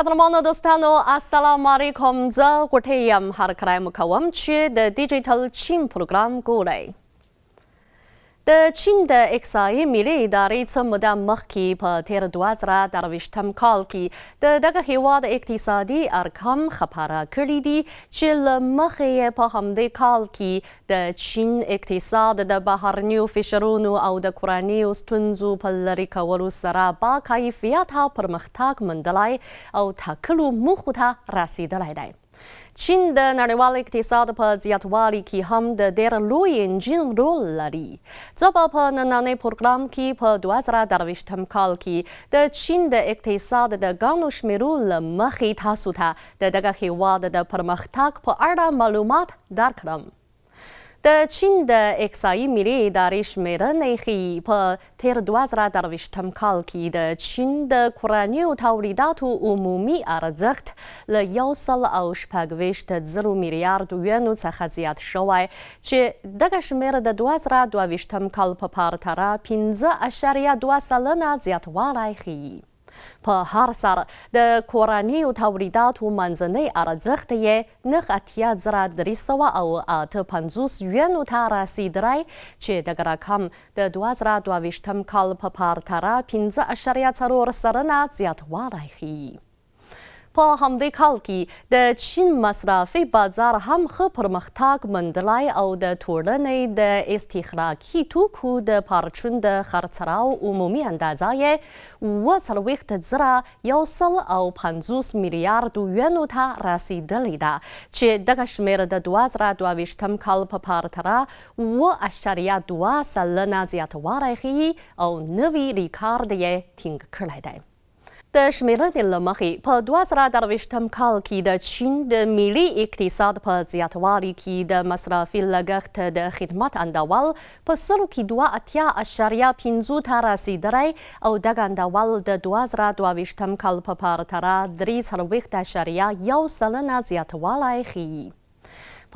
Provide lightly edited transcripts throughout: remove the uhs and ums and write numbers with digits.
قدرمانو دوستانو السلام علیکم. زه غوټۍ یم. هرکلی مو کوم چې د ډیجیټل چین پروګرام ګورئ. د چین د اقتصادي ملي ادارې څه موده مخکې په تیر 2023 کال کې د دغه هیواد اقتصادي ارقام خپاره کړي دي چې له مخې یې په همدې کال کې د چین اقتصاد د بهرنیو فشارونو او د کورنیو ستونزو په لرې کولو سره باکیفیته پرمختګ موندلی او ټاکلو موخو ته رسیدلی دی. چین د نړیوال اقتصاد په زیاتوالي کې هم د ډېر لوی انجین رول لري. زه به په نننۍ پروګرام کې په 2023 کال کې د چین د اقتصاد د ګڼو شمېرو له مخې تاسو ته د دغه هیواد د پرمختګ په اړه معلومات درکړم. د چین د اقتصادي ملي ادارې شمېرنې ښیي په تیر 2023 کال کې د چین د کورنیو تولیداتو عمومي ارزښت له 126 میلیارد یوانو څخه زیات شوی چې دغه شمېر د 2022 کال په پرتله 5.2 زیاتوالی ښیي. په هر سر د کورنیو تولیداتو منځنی ارزښت یې 9,358 یوانو ته رسیدلی چې دغه رقم د 2022 کال په پرتله 5.4 زیاتوالی ښیي. په همدې کال کې د چین مصرفي بازار هم ښه پرمختګ موندلی او د ټولنې د استخراجي توکو د پرچون د خرڅلاو عمومي اندازه یې 4,150 میلیارد یوانو ته رسیدلې ده چې دغه شمېر د 2022 کال په پرتله 8.2 زیاتوالی ښیي او نوی ریکارډ یې ټینګ کړی دی. د شمېرنې له مخې په 2023 کال کې د چین د ملي اقتصاد په زیاتوالي کې د مصرفي لګښت د خدمت اندول په 2.5 ته رسیدلی او دغه اندول د 2022 کال په پرتله 3.1 زیاتوالی ښیي.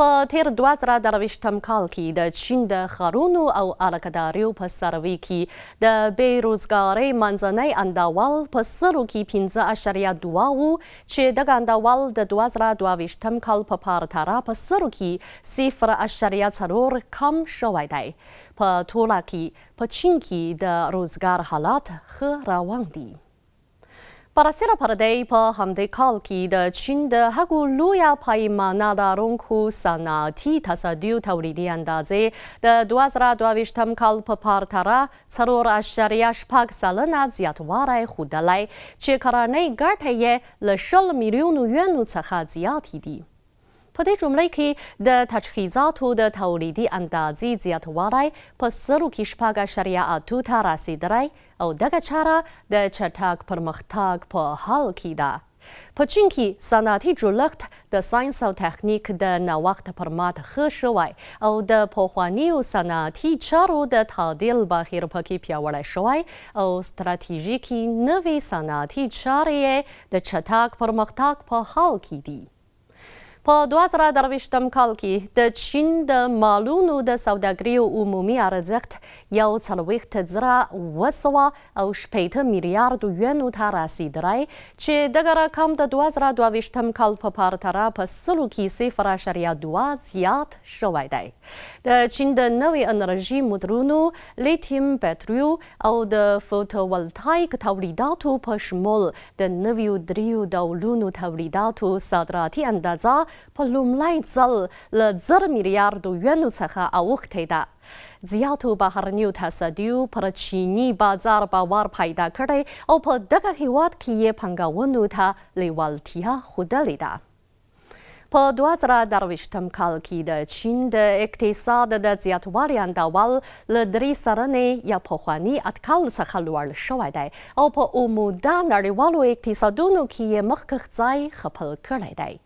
په تیر 2023 کال کې د چین د ښارونو او علاقهداریو په سروې کې د بېروزګارۍ منځنی اندول په 5.2 چې دغه اندول د 2022 کال په پرتله په 0.4 کم شوی دی. په ټوله کې په چین کې د روزګار حالات ښه روان دي. پرسره پردی په همدې کال کې د چین د هغو لویه پیمانه لرونکو صنعتي تصدیو تولیدي اندازې د 2022 کال په پرتله 4.6 زیاتوالی ښودلی چې کورنۍ ګټه یې له 10 میلیونو یوانو څخه زیاتې دي. په دې جمله کې د تجهیزاتو د تولیدي اندازې زیاتوالی په 0.8 ته رسیدلی او دغه چاره د چټک پرمختګ په حال کې ده. په چین کې صنعتي جوړښت د ساینس او تخنیک د نوښت پر مټ ښه شوی او د پخوانیو صنعتي چارو د تعدیل بهیر پکې پیاوړی شوی او ستراتیژیکي نوې صنعتي چارې د چټک پرمختګ په حال کې دي. په 2023 کال کې د چین د مالونو د سوداګرۍ عمومي ارزښت 1,280 میلیارد یوانو ته رسیدلی چې دغه رقم د 2022 کال په پرتله په 0.2 زیات شوی دی. د چین د نوې انرژي موټرونو، لیتیم بیټریو او د فوټوولتایک تولیداتو په شمول د نویو 3 ډولونو تولیداتو صادراتي اندازه په لومړی ځل له 1,000 میلیارد یوانو څخه اوښتې ده. زیاتو بهرنیو تصدیو پر چیني بازار باور پیدا کړی او په دغه هیواد کې یې پانګونو ته لیوالتیا ښودلې ده. په 2023 کال کې د چین د اقتصاد د زیاتوالي اندول له 3 یا پخواني اټکل څخه لوړ شوی دی او په عموده نړیوالو اقتصادونو کې یې مخکښ ځای خپل کړی دی.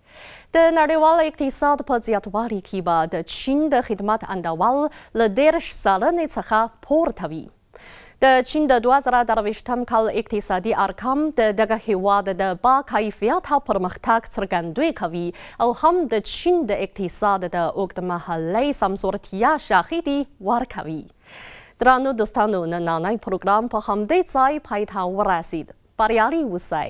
د نړیوال اقتصاد په زیاتوالي کې به د چین د خدمت اندول له 10% څخه پورته وي. د چین د 2023 کال اقتصادي ارقام د دغه هیواد د باکیفیته پرمختګ څرګندويي کوي او هم د چین د اقتصاد د اوږدمهالۍ سمسورتیا شاهدي ورکوي. درنو دوستانو، نننی پروګرام په همدې ځای پای ته ورسید. بریالي اوسئ.